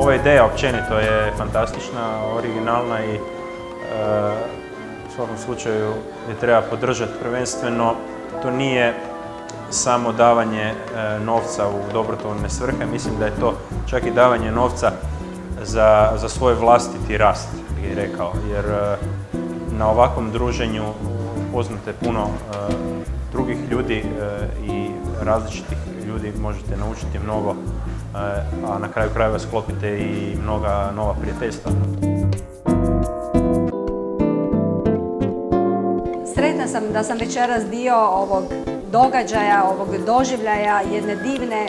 Ova ideja općenito je fantastična, originalna i u svakom slučaju je treba podržati. Prvenstveno to nije samo davanje novca u dobrotvorne svrhe, mislim da je to čak i davanje novca za svoj vlastiti rast, bih rekao, jer na ovakvom druženju upoznate puno drugih ljudi i različitih ljudi, možete naučiti mnogo, a na kraju krajeva sklopite i mnoga nova prijateljstva. Sretna sam da sam večeras dio ovog događaja, ovog doživljaja, jedne divne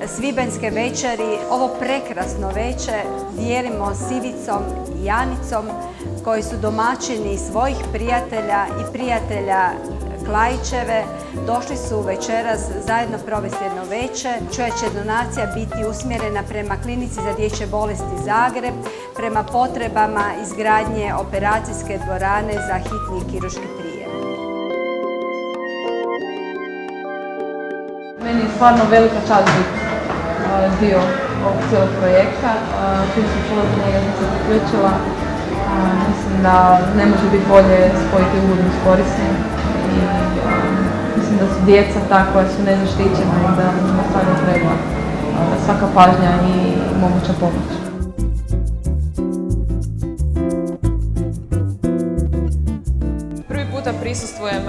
svibanjske večeri. Ovo prekrasno večer dijelimo s Ivicom i Janicom, koji su domaćini svojih prijatelja i prijatelja Klaićeve. Došli su večeras zajedno provesti jedno večer, čija će donacija biti usmjerena prema Klinici za dječje bolesti Zagreb, prema potrebama izgradnje operacijske dvorane za hitni kirurški prijem. Meni je stvarno velika čast biti dio ovog cijelog projekta. Čim sam čula za njega sam se priključila. Mislim da ne može biti bolje spojiti ugodno s korisnim. I mislim da su djeca ta koja su nezaštićena i da njima stvarno treba svaka pažnja i moguća pomoć. Prisustvujem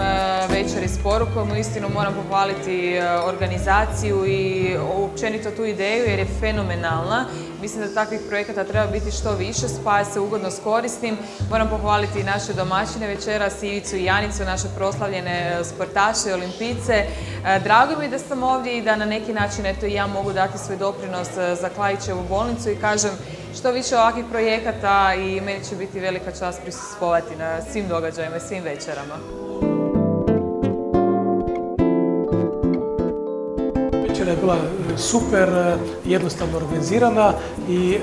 večeri s porukom, uistinu moram pohvaliti organizaciju i općenito tu ideju jer je fenomenalna. Mislim da takvih projekata treba biti što više, spaja se ugodno s korisnim. Moram pohvaliti i naše domaćine večeras, Ivicu i Janicu, naše proslavljene sportaše i olimpijice. Drago mi je da sam ovdje i da na neki način i ja mogu dati svoj doprinos za Klaićevu bolnicu i kažem što više ovakvih projekata i meni će biti velika čast prisustvovati na svim događajima i svim večerama. Večera je bila super, jednostavno organizirana i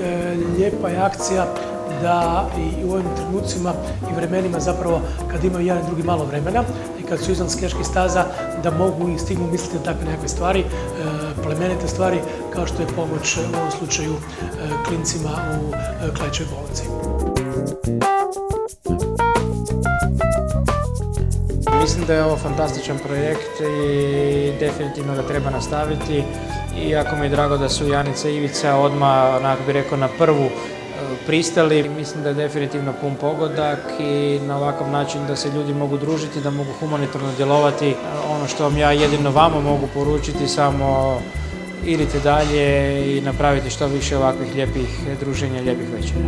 lijepa je akcija da i u ovim trenucima i vremenima zapravo kad imaju jedan i drugi malo vremena i kad su izvan skijeških staza da mogu i stignu misliti na takve nekakve stvari, plemenite stvari kao što je pomoć u ovom slučaju klincima u Klaićevoj bolnici. Mislim da je ovo fantastičan projekt i definitivno ga treba nastaviti i jako mi je drago da su Janica i Ivica odmah, onako bih rekao, na prvu pristali. Mislim da je definitivno pun pogodak i na ovakav način da se ljudi mogu družiti, da mogu humanitarno djelovati. Ono što vam ja jedino vama mogu poručiti, samo idite dalje i napravite što više ovakvih lijepih druženja, lijepih večera.